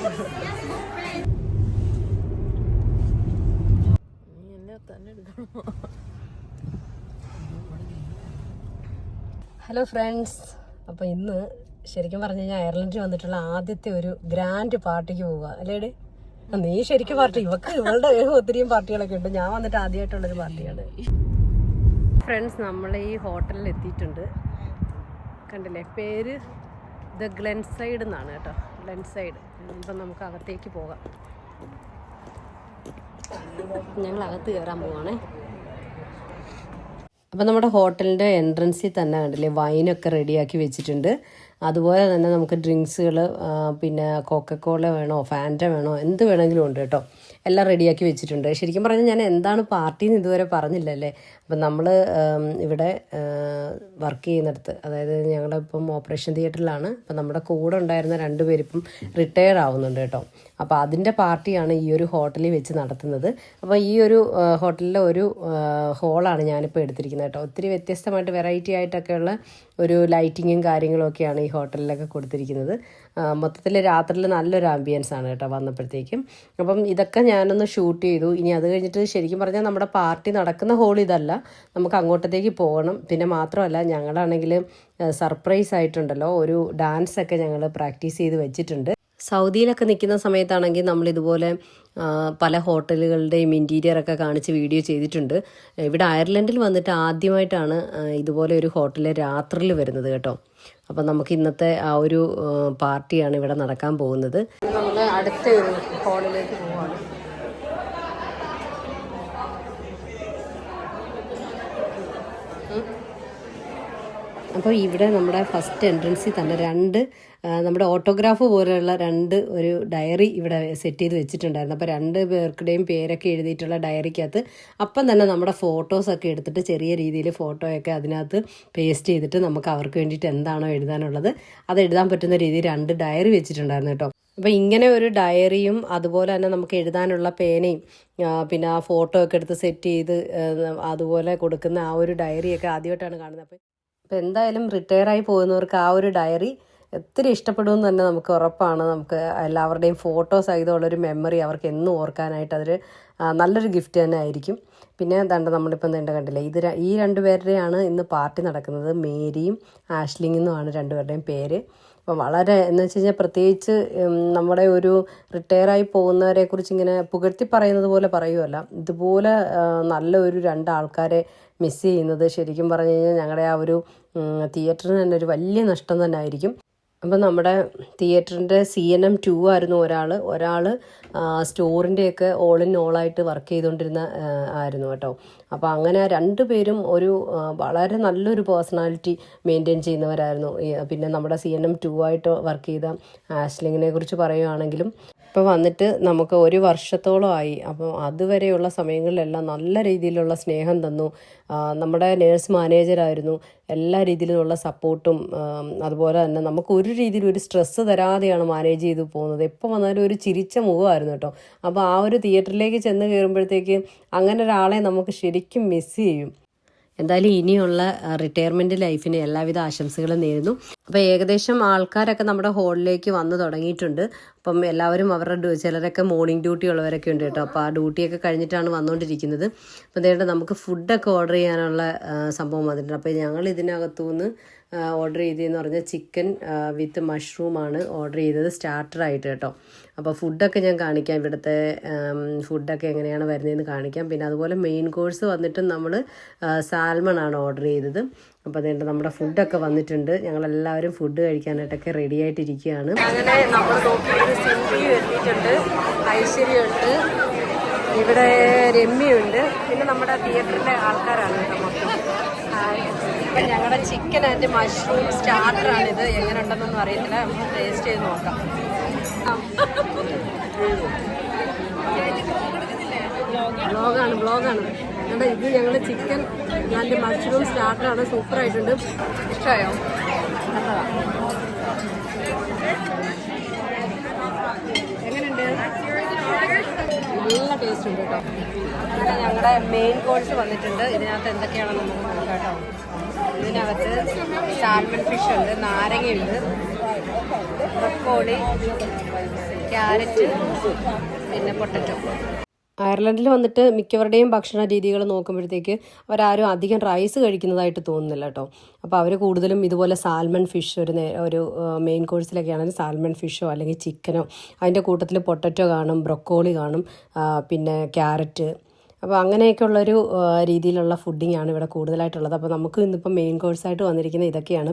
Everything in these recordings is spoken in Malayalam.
ഹലോ ഫ്രണ്ട്സ്, അപ്പോൾ ഇന്ന് ശരിക്കും പറഞ്ഞു കഴിഞ്ഞാൽ അയർലൻഡിൽ വന്നിട്ടുള്ള ആദ്യത്തെ ഒരു ഗ്രാൻഡ് പാർട്ടിക്ക് പോവുക അല്ലേടി? നീ ശരിക്കും പാർട്ടി, ഇവളുടെ ഒത്തിരിയും പാർട്ടികളൊക്കെ ഉണ്ട്. ഞാൻ വന്നിട്ട് ആദ്യമായിട്ടുള്ളൊരു പാർട്ടിയാണ്. ഫ്രണ്ട്സ്, നമ്മൾ ഈ ഹോട്ടലിൽ എത്തിയിട്ടുണ്ട്. കണ്ടില്ലേ, പേര് ദ ഗ്ലെൻസൈഡ് എന്നാണ് കേട്ടോ, ഗ്ലെൻസൈഡ്. ഇപ്പം നമുക്ക് അകത്തേക്ക് പോകാം. ഞങ്ങൾ അകത്ത് കയറാൻ പോവാണേ. അപ്പം നമ്മുടെ ഹോട്ടലിൻ്റെ എൻട്രൻസിൽ തന്നെ കണ്ടില്ലേ വൈനൊക്കെ റെഡിയാക്കി വെച്ചിട്ടുണ്ട്. അതുപോലെ തന്നെ നമുക്ക് ഡ്രിങ്ക്സുകൾ, പിന്നെ കൊക്കക്കോള വേണോ ഫാൻറ്റ വേണോ എന്ത് വേണമെങ്കിലും ഉണ്ട് കേട്ടോ. എല്ലാം റെഡിയാക്കി വെച്ചിട്ടുണ്ട്. ശരിക്കും പറഞ്ഞാൽ ഞാൻ എന്താണ് പാർട്ടിന്ന് ഇതുവരെ പറഞ്ഞില്ലല്ലേ. അപ്പം നമ്മൾ ഇവിടെ വർക്ക് ചെയ്യുന്നിടത്ത്, അതായത് ഞങ്ങളിപ്പം ഓപ്പറേഷൻ തിയേറ്ററിലാണ്. അപ്പം നമ്മുടെ കൂടെ ഉണ്ടായിരുന്ന 2 പേരിപ്പം റിട്ടയർ ആവുന്നുണ്ട് കേട്ടോ. അപ്പോൾ അതിൻ്റെ പാർട്ടിയാണ് ഈ ഒരു ഹോട്ടലിൽ വെച്ച് നടത്തുന്നത്. അപ്പോൾ ഈ ഒരു ഹോട്ടലിലെ ഒരു ഹോളാണ് ഞാനിപ്പോൾ എടുത്തിരിക്കുന്നത് കേട്ടോ. ഒത്തിരി വ്യത്യസ്തമായിട്ട് വെറൈറ്റി ആയിട്ടൊക്കെയുള്ള ഒരു ലൈറ്റിങ്ങും കാര്യങ്ങളൊക്കെയാണ് ഈ ഹോട്ടലിലൊക്കെ കൊടുത്തിരിക്കുന്നത്. മൊത്തത്തിൽ രാത്രിയിൽ നല്ലൊരു ആംബിയൻസ് ആണ് കേട്ടോ വന്നപ്പോഴത്തേക്കും. അപ്പം ഇതൊക്കെ ഞാനൊന്ന് ഷൂട്ട് ചെയ്തു. ഇനി അത് കഴിഞ്ഞിട്ട് ശരിക്കും പറഞ്ഞാൽ നമ്മുടെ പാർട്ടി നടക്കുന്ന ഹോൾ ഇതല്ല, നമുക്ക് അങ്ങോട്ടത്തേക്ക് പോകണം. പിന്നെ മാത്രമല്ല ഞങ്ങളാണെങ്കിൽ സർപ്രൈസ് ആയിട്ടുണ്ടല്ലോ ഒരു ഡാൻസൊക്കെ ഞങ്ങൾ പ്രാക്ടീസ് ചെയ്ത് വെച്ചിട്ടുണ്ട്. സൗദിയിലൊക്കെ നിൽക്കുന്ന സമയത്താണെങ്കിൽ നമ്മളിതുപോലെ പല ഹോട്ടലുകളുടെയും ഇൻറ്റീരിയറൊക്കെ കാണിച്ച് വീഡിയോ ചെയ്തിട്ടുണ്ട്. ഇവിടെ അയർലൻഡിൽ വന്നിട്ട് ആദ്യമായിട്ടാണ് ഇതുപോലെ ഒരു ഹോട്ടലിൽ രാത്രിയിൽ വരുന്നത് കേട്ടോ. അപ്പം നമുക്ക് ഇന്നത്തെ ആ ഒരു പാർട്ടിയാണ് ഇവിടെ നടക്കാൻ പോകുന്നത്. നമ്മൾ അടുത്ത ഒരു ഹോളിലേക്ക് പോവാണ്. അപ്പോൾ ഇവിടെ നമ്മുടെ ഫസ്റ്റ് എൻട്രൻസിൽ തന്നെ 2 നമ്മുടെ ഓട്ടോഗ്രാഫ് പോലെയുള്ള 2 ഒരു ഡയറി ഇവിടെ സെറ്റ് ചെയ്ത് വെച്ചിട്ടുണ്ടായിരുന്നു. അപ്പോൾ 2 പേരുടെയും പേരൊക്കെ എഴുതിയിട്ടുള്ള ഡയറിക്കകത്ത് അപ്പം തന്നെ നമ്മുടെ ഫോട്ടോസൊക്കെ എടുത്തിട്ട് ചെറിയ രീതിയിൽ ഫോട്ടോയൊക്കെ അതിനകത്ത് പേസ്റ്റ് ചെയ്തിട്ട് നമുക്ക് അവർക്ക് വേണ്ടിയിട്ട് എന്താണോ എഴുതാനുള്ളത് അത് എഴുതാൻ പറ്റുന്ന രീതിയിൽ 2 ഡയറി വെച്ചിട്ടുണ്ടായിരുന്നു കേട്ടോ. അപ്പോൾ ഇങ്ങനെ ഒരു ഡയറിയും അതുപോലെ തന്നെ നമുക്ക് എഴുതാനുള്ള പേനയും പിന്നെ ആ ഫോട്ടോ ഒക്കെ എടുത്ത് സെറ്റ് ചെയ്ത് അതുപോലെ കൊടുക്കുന്ന ആ ഒരു ഡയറിയൊക്കെ ആദ്യമായിട്ടാണ് കാണുന്നത്. അപ്പോൾ എന്തായാലും റിട്ടയറായി പോകുന്നവർക്ക് ആ ഒരു ഡയറി ഒത്തിരി ഇഷ്ടപ്പെടുമെന്ന് തന്നെ നമുക്ക് ഉറപ്പാണ്. നമുക്ക് എല്ലാവരുടെയും ഫോട്ടോ സഹിതമുള്ളൊരു മെമ്മറി അവർക്ക് എന്നും ഓർക്കാനായിട്ട് അതൊരു നല്ലൊരു ഗിഫ്റ്റ് തന്നെ ആയിരിക്കും. പിന്നെ നമ്മളിപ്പം കണ്ടില്ലേ, ഈ 2 പേരുടെയാണ് ഇന്ന് പാർട്ടി നടക്കുന്നത്. മേരിയും ആഷ്ലിങ്ങെന്നുമാണ് 2 പേരുടെയും പേര്. അപ്പം വളരെ എന്ന് വെച്ച് കഴിഞ്ഞാൽ പ്രത്യേകിച്ച് നമ്മുടെ ഒരു റിട്ടയറായി പോകുന്നവരെ കുറിച്ച് ഇങ്ങനെ പുകഴ്ത്തി പറയുന്നത് പോലെ പറയുമല്ല, ഇതുപോലെ നല്ല ഒരു 2 ആൾക്കാരെ മിസ് ചെയ്യുന്നത് ശരിക്കും പറഞ്ഞു കഴിഞ്ഞാൽ ഞങ്ങളുടെ ആ ഒരു തിയേറ്ററിന് തന്നെ ഒരു വലിയ നഷ്ടം തന്നെ ആയിരിക്കും. അപ്പം നമ്മുടെ തിയേറ്ററിൻ്റെ CNM 2 ആയിരുന്നു ഒരാൾ സ്റ്റോറിൻ്റെയൊക്കെ ഓൾ ഇൻ ഓളായിട്ട് വർക്ക് ചെയ്തുകൊണ്ടിരുന്ന ആയിരുന്നു കേട്ടോ. അപ്പോൾ അങ്ങനെ 2 പേരും ഒരു വളരെ നല്ലൊരു പേഴ്സണാലിറ്റി മെയിൻറ്റെയിൻ ചെയ്യുന്നവരായിരുന്നു. പിന്നെ നമ്മുടെ CNM 2 ആയിട്ട് വർക്ക് ചെയ്ത ആഷ്ലിങ്ങിനെ കുറിച്ച് പറയുകയാണെങ്കിലും ഇപ്പോൾ വന്നിട്ട് നമുക്ക് 1 വർഷത്തോളമായി. അപ്പോൾ അതുവരെയുള്ള സമയങ്ങളിലെല്ലാം നല്ല രീതിയിലുള്ള സ്നേഹം തന്നു. നമ്മുടെ നേഴ്സ് മാനേജറായിരുന്നു. എല്ലാ രീതിയിലുള്ള സപ്പോർട്ടും അതുപോലെ തന്നെ നമുക്ക് ഒരു രീതിയിൽ ഒരു സ്ട്രെസ്സ് തരാതെയാണ് മാനേജ് ചെയ്ത് പോകുന്നത്. എപ്പോൾ വന്നാലും ഒരു ചിരിച്ച മുഖമായിരുന്നു കേട്ടോ. അപ്പോൾ ആ ഒരു തിയേറ്ററിലേക്ക് ചെന്ന് കയറുമ്പോഴത്തേക്ക് അങ്ങനെ ഒരാളെ നമുക്ക് ശരിക്കും മിസ് ചെയ്യും. എന്തായാലും ഇനിയുള്ള റിട്ടയർമെൻറ്റ് ലൈഫിന് എല്ലാവിധ ആശംസകളും നേരുന്നു. അപ്പോൾ ഏകദേശം ആൾക്കാരൊക്കെ നമ്മുടെ ഹോളിലേക്ക് വന്ന് തുടങ്ങിയിട്ടുണ്ട്. അപ്പം എല്ലാവരും അവരുടെ ചിലരൊക്കെ മോർണിംഗ് ഡ്യൂട്ടി ഉള്ളവരൊക്കെ ഉണ്ട് കേട്ടോ. അപ്പോൾ ആ ഡ്യൂട്ടിയൊക്കെ കഴിഞ്ഞിട്ടാണ് വന്നുകൊണ്ടിരിക്കുന്നത്. അപ്പോൾ അതേണ്ട നമുക്ക് ഫുഡൊക്കെ ഓർഡർ ചെയ്യാനുള്ള സംഭവം വന്നിട്ടുണ്ട്. അപ്പോൾ ഞങ്ങൾ ഇതിനകത്തുനിന്ന് ഓർഡർ ചെയ്തതെന്ന് പറഞ്ഞാൽ ചിക്കൻ വിത്ത് മഷ്റൂമാണ് ഓർഡർ ചെയ്തത് സ്റ്റാർട്ടറായിട്ട് കേട്ടോ. അപ്പോൾ ഫുഡൊക്കെ ഞാൻ കാണിക്കാം, ഇവിടുത്തെ ഫുഡൊക്കെ എങ്ങനെയാണ് വരുന്നതെന്ന് കാണിക്കാം. പിന്നെ അതുപോലെ മെയിൻ കോഴ്സ് വന്നിട്ട് നമ്മൾ സാൽമണാണ് ഓർഡർ ചെയ്തത്. അപ്പോൾ അതുകൊണ്ട് നമ്മുടെ ഫുഡൊക്കെ വന്നിട്ടുണ്ട്. ഞങ്ങളെല്ലാവരും ഫുഡ് കഴിക്കാനായിട്ടൊക്കെ റെഡി ആയിട്ടിരിക്കുകയാണ്. അങ്ങനെ നമ്മൾ നോക്കിയിട്ട് സിന്ധി എത്തിയിട്ടുണ്ട്, ഐശ്വര്യമുണ്ട്, ഇവിടെ രമ്യയുണ്ട്, പിന്നെ നമ്മുടെ തിയേറ്ററിലെ ആൾക്കാരാണ് കേട്ടോ മൊത്തം. അപ്പം ഞങ്ങളുടെ ചിക്കൻ ആൻഡ് മഷ്റൂം സ്റ്റാർട്ടറാണിത്. എങ്ങനെ ഉണ്ടെന്നൊന്നും അറിയത്തില്ല, നമുക്ക് ടേസ്റ്റ് ചെയ്ത് നോക്കാം. ബ്ലോഗാണ് എന്താ ഇത് ഞങ്ങൾ ചിക്കൻ ആൻഡ് മഷ്റൂം സ്റ്റാർട്ടറാണ്. സൂപ്പറായിട്ടുണ്ട്. ഇഷ്ടമായോ? എങ്ങനെയുണ്ട്? നല്ല ടേസ്റ്റ് ഉണ്ട് കേട്ടോ. പിന്നെ ഞങ്ങളുടെ മെയിൻ കോഴ്സ് വന്നിട്ടുണ്ട്. ഇതിനകത്ത് എന്തൊക്കെയാണെന്ന് നമുക്ക് നോക്കാം കേട്ടോ. ഇതിനകത്ത് സാൽമൺ ഫിഷ് ഉണ്ട്, നാരങ്ങയുണ്ട്, ബ്രൊക്കോളി, ക്യാരറ്റ്, പിന്നെ പൊട്ടറ്റോ. അയർലൻഡിൽ വന്നിട്ട് മിക്കവരുടെയും ഭക്ഷണ രീതികൾ നോക്കുമ്പോഴത്തേക്ക് അവരാരും അധികം റൈസ് കഴിക്കുന്നതായിട്ട് തോന്നുന്നില്ല കേട്ടോ. അപ്പോൾ അവർ കൂടുതലും ഇതുപോലെ സാൽമൺ ഫിഷ് ഒരു മെയിൻ കോഴ്സിലൊക്കെ ആണെങ്കിൽ സാൽമൺ ഫിഷോ അല്ലെങ്കിൽ ചിക്കനോ, അതിൻ്റെ കൂട്ടത്തിൽ പൊട്ടറ്റോ കാണും, ബ്രൊക്കോളി കാണും, പിന്നെ ക്യാരറ്റ്. അപ്പോൾ അങ്ങനെയൊക്കെയുള്ളൊരു രീതിയിലുള്ള ഫുഡിങ് ആണ് ഇവിടെ കൂടുതലായിട്ടുള്ളത്. അപ്പോൾ നമുക്ക് ഇന്നിപ്പോൾ മെയിൻ കോഴ്സായിട്ട് വന്നിരിക്കുന്നത് ഇതൊക്കെയാണ്.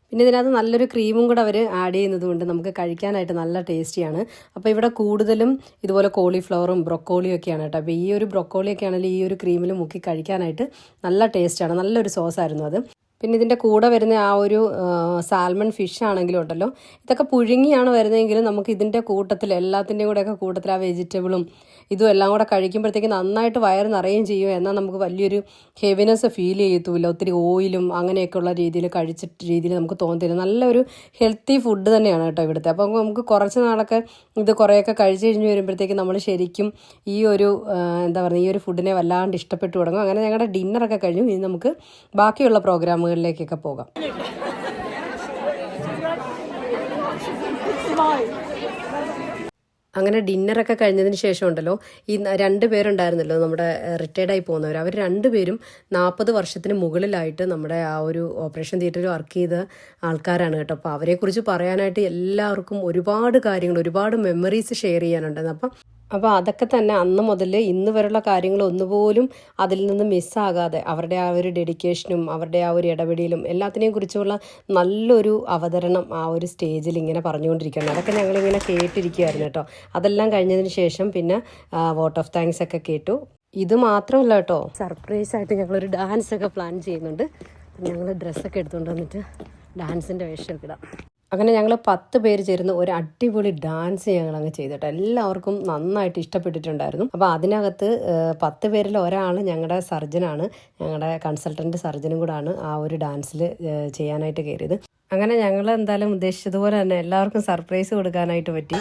പിന്നെ ഇതിനകത്ത് നല്ലൊരു ക്രീമും കൂടെ അവർ ആഡ് ചെയ്യുന്നത് കൊണ്ട് നമുക്ക് കഴിക്കാനായിട്ട് നല്ല ടേസ്റ്റിയാണ്. അപ്പോൾ ഇവിടെ കൂടുതലും ഇതുപോലെ കോളിഫ്ലവറും ബ്രൊക്കോളിയും ഒക്കെയാണ് കേട്ടോ. അപ്പോൾ ഈ ഒരു ബ്രൊക്കോളിയൊക്കെ ആണെങ്കിൽ ഈ ഒരു ക്രീമിൽ മുക്കി കഴിക്കാനായിട്ട് നല്ല ടേസ്റ്റാണ്. നല്ലൊരു സോസായിരുന്നു അത്. പിന്നെ ഇതിൻ്റെ കൂടെ വരുന്ന ആ ഒരു സാൽമൺ ഫിഷ് ആണെങ്കിലും ഉണ്ടല്ലോ, ഇതൊക്കെ പുഴുങ്ങിയാണ് വരുന്നതെങ്കിലും നമുക്ക് ഇതിൻ്റെ കൂട്ടത്തിൽ എല്ലാത്തിൻ്റെയും കൂടെയൊക്കെ കൂട്ടത്തിൽ ആ വെജിറ്റബിളും ഇതും എല്ലാം കൂടെ കഴിക്കുമ്പോഴത്തേക്ക് നന്നായിട്ട് വയറ് നിറയുകയും ചെയ്യും. എന്നാൽ നമുക്ക് വലിയൊരു ഹെവിനെസ് ഫീൽ ചെയ്യത്തുമില്ല. ഒത്തിരി ഓയിലും അങ്ങനെയൊക്കെയുള്ള രീതിയിൽ കഴിച്ചിട്ട് രീതിയിൽ നമുക്ക് തോന്നത്തില്ല. നല്ലൊരു ഹെൽത്തി ഫുഡ് തന്നെയാണ് കേട്ടോ ഇവിടുത്തെ. അപ്പോൾ നമുക്ക് കുറച്ച് നാളൊക്കെ ഇത് കുറേയൊക്കെ കഴിച്ച് കഴിഞ്ഞ് വരുമ്പോഴത്തേക്ക് നമ്മൾ ശരിക്കും ഈ ഒരു എന്താ പറയുക, ഈ ഒരു ഫുഡിനെ വല്ലാണ്ട് ഇഷ്ടപ്പെട്ടു തുടങ്ങും. അങ്ങനെ ഞങ്ങളുടെ ഡിന്നറൊക്കെ കഴിഞ്ഞു. ഇനി നമുക്ക് ബാക്കിയുള്ള പ്രോഗ്രാമുകളിലേക്കൊക്കെ പോകാം. അങ്ങനെ ഡിന്നറൊക്കെ കഴിഞ്ഞതിന് ശേഷം ഉണ്ടല്ലോ, ഈ 2 പേരുണ്ടായിരുന്നല്ലോ നമ്മുടെ റിട്ടയർഡായി പോകുന്നവർ. അവർ 2 പേരും 40 വർഷത്തിന് മുകളിലായിട്ട് നമ്മുടെ ആ ഒരു ഓപ്പറേഷൻ തിയേറ്ററിൽ വർക്ക് ചെയ്ത ആൾക്കാരാണ് കേട്ടോ. അപ്പോൾ അവരെക്കുറിച്ച് പറയാനായിട്ട് എല്ലാവർക്കും ഒരുപാട് കാര്യങ്ങൾ, ഒരുപാട് മെമ്മറീസ് ഷെയർ ചെയ്യാനുണ്ടായിരുന്നു. അപ്പോൾ അതൊക്കെ തന്നെ അന്ന് മുതൽ ഇന്ന് വരെയുള്ള കാര്യങ്ങൾ ഒന്നുപോലും അതിൽ നിന്ന് മിസ്സാകാതെ അവരുടെ ആ ഒരു ഡെഡിക്കേഷനും അവരുടെ ആ ഒരു ഇടപെടലും എല്ലാത്തിനെയും കുറിച്ചുള്ള നല്ലൊരു അവതരണം ആ ഒരു സ്റ്റേജിൽ ഇങ്ങനെ പറഞ്ഞുകൊണ്ടിരിക്കുകയാണ്. അതൊക്കെ ഞങ്ങളിങ്ങനെ കേട്ടിരിക്കുകയായിരുന്നു കേട്ടോ. അതെല്ലാം കഴിഞ്ഞതിന് ശേഷം പിന്നെ വോട്ട് ഓഫ് താങ്ക്സ് ഒക്കെ കേട്ടു. ഇത് മാത്രമല്ല കേട്ടോ, സർപ്രൈസായിട്ട് ഞങ്ങളൊരു ഡാൻസൊക്കെ പ്ലാൻ ചെയ്യുന്നുണ്ട്. ഞങ്ങൾ ഡ്രസ്സൊക്കെ എടുത്തുകൊണ്ട് വന്നിട്ട് ഡാൻസിൻ്റെ വേഷമൊക്കെ ഇടാം. അങ്ങനെ ഞങ്ങൾ 10 പേര് ചേർന്ന് ഒരു അടിപൊളി ഡാൻസ് ഞങ്ങളങ്ങ് ചെയ്തിട്ട് എല്ലാവർക്കും നന്നായിട്ട് ഇഷ്ടപ്പെട്ടിട്ടുണ്ടായിരുന്നു. അപ്പോൾ അതിനകത്ത് 10 പേരിൽ ഒരാൾ ഞങ്ങളുടെ സർജനാണ്, ഞങ്ങളുടെ കൺസൾട്ടൻറ്റ് സർജനും കൂടാണ് ആ ഒരു ഡാൻസിൽ ചെയ്യാനായിട്ട് കയറിയത്. അങ്ങനെ ഞങ്ങൾ എന്തായാലും ഉദ്ദേശിച്ചതുപോലെ തന്നെ എല്ലാവർക്കും സർപ്രൈസ് കൊടുക്കാനായിട്ട് പറ്റി.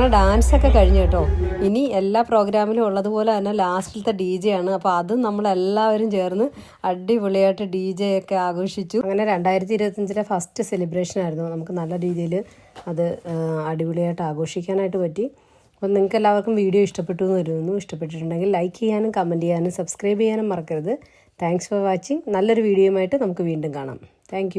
ഞങ്ങളുടെ ഡാൻസൊക്കെ കഴിഞ്ഞു കേട്ടോ. ഇനി എല്ലാ പ്രോഗ്രാമിലും ഉള്ളതുപോലെ തന്നെ ലാസ്റ്റിലത്തെ DJ ആണ്. അപ്പോൾ അതും നമ്മളെല്ലാവരും ചേർന്ന് അടിപൊളിയായിട്ട് DJ ഒക്കെ ആഘോഷിച്ചു. അങ്ങനെ 2025 ഫസ്റ്റ് സെലിബ്രേഷൻ ആയിരുന്നു. നമുക്ക് നല്ല രീതിയിൽ അത് അടിപൊളിയായിട്ട് ആഘോഷിക്കാനായിട്ട് പറ്റി. അപ്പം നിങ്ങൾക്ക് എല്ലാവർക്കും വീഡിയോ ഇഷ്ടപ്പെട്ടു എന്ന് വരുന്നു. ഇഷ്ടപ്പെട്ടിട്ടുണ്ടെങ്കിൽ ലൈക്ക് ചെയ്യാനും കമൻറ്റ് ചെയ്യാനും സബ്സ്ക്രൈബ് ചെയ്യാനും മറക്കരുത്. Thanks for watching. നല്ലൊരു വീഡിയോയുമായിട്ട് നമുക്ക് വീണ്ടും കാണാം. താങ്ക്